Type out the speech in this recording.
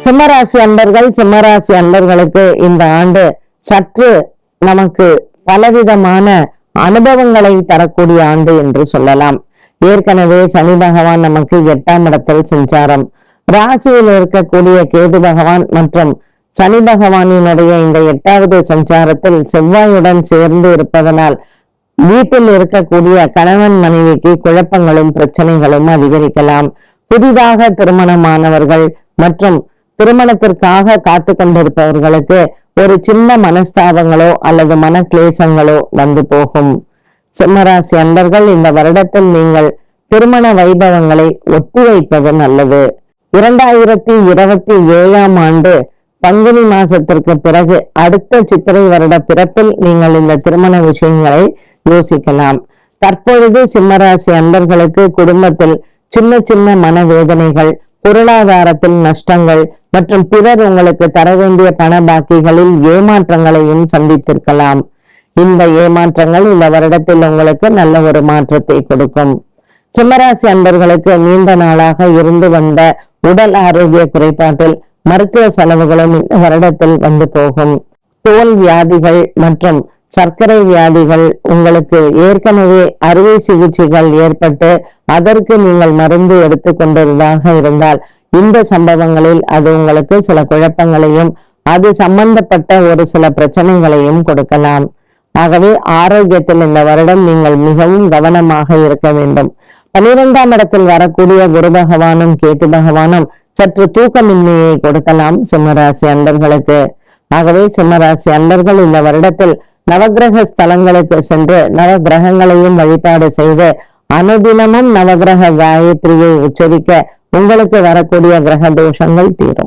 சிம்மராசி அன்பர்கள், சிம்மராசி அன்பர்களுக்கு இந்த ஆண்டு சற்று நமக்கு பலவிதமான அனுபவங்களை தரக்கூடிய ஆண்டு என்று சொல்லலாம். ஏற்கனவே சனி பகவான் நமக்கு 8ஆம் இடத்தில் சஞ்சாரம், ராசியில் இருக்கக்கூடிய கேது பகவான் மற்றும் சனி பகவானினுடைய இந்த 8வது சஞ்சாரத்தில் செவ்வாயுடன் சேர்ந்து இருப்பதனால் வீட்டில் இருக்கக்கூடிய கணவன் மனைவிக்கு குழப்பங்களும் பிரச்சனைகளும் அதிகரிக்கலாம். புதிதாக திருமணமானவர்கள் மற்றும் திருமணத்திற்காக காத்து கொண்டிருப்பவர்களுக்கு ஒரு சின்ன மனஸ்தாபங்களோ அல்லது மன கிளேசங்களோ வந்து போகும். சிம்மராசி அன்பர்கள், இந்த வருடத்தில் நீங்கள் திருமண வைபவங்களை ஒத்தி வைப்பது நல்லது. 2027ஆம் ஆண்டு பங்குனி மாசத்திற்கு பிறகு அடுத்த சித்திரை வருட பிறப்பில் நீங்கள் இந்த திருமண விஷயங்களை யோசிக்கலாம். தற்பொழுது சிம்மராசி அன்பர்களுக்கு குடும்பத்தில் சின்ன சின்ன மனவேதனைகள், பொருளாதாரத்தில் நஷ்டங்கள் மற்றும் பிறர் உங்களுக்கு தர வேண்டிய பண பாக்கிகளில் ஏமாற்றங்களையும் சந்தித்திருக்கலாம். இந்த ஏமாற்றங்கள் இந்த வருடத்தில் உங்களுக்கு நல்ல ஒரு மாற்றத்தை கொடுக்கும். சிம்மராசி அன்பர்களுக்கு நீண்ட நாளாக இருந்து வந்த உடல் ஆரோக்கிய குறைபாட்டில் மருத்துவ செலவுகளும் இந்த வருடத்தில் வந்து போகும். தோல் வியாதிகள் மற்றும் சர்க்கரை வியாதிகள், உங்களுக்கு ஏற்கனவே அறுவை சிகிச்சைகள் ஏற்பட்டு அதற்கு நீங்கள் மருந்து எடுத்துக்கொண்டதாக இருந்தால் இந்த சம்பவங்களில் அது உங்களுக்கு சில குழப்பங்களையும் அது சம்பந்தப்பட்ட ஒரு சில பிரச்சனைகளையும் கொடுக்கலாம். ஆகவே ஆரோக்கியத்தில் இந்த வருடம் நீங்கள் மிகவும் கவனமாக இருக்க வேண்டும். 12ஆம் இடத்தில் வரக்கூடிய குரு பகவானும் கேது பகவானும் சற்று தூக்கமின்மையை கொடுக்கலாம் சிம்மராசி அன்பர்களுக்கு. ஆகவே சிம்மராசி அன்பர்கள் இந்த வருடத்தில் நவகிரக ஸ்தலங்களுக்கு சென்று நவகிரகங்களையும் வழிபாடு செய்து அனுதினமும் நவகிரக காயத்ரியை உச்சரிக்க உங்களுக்கு வரக்கூடிய கிரக தோஷங்கள் தீரும்.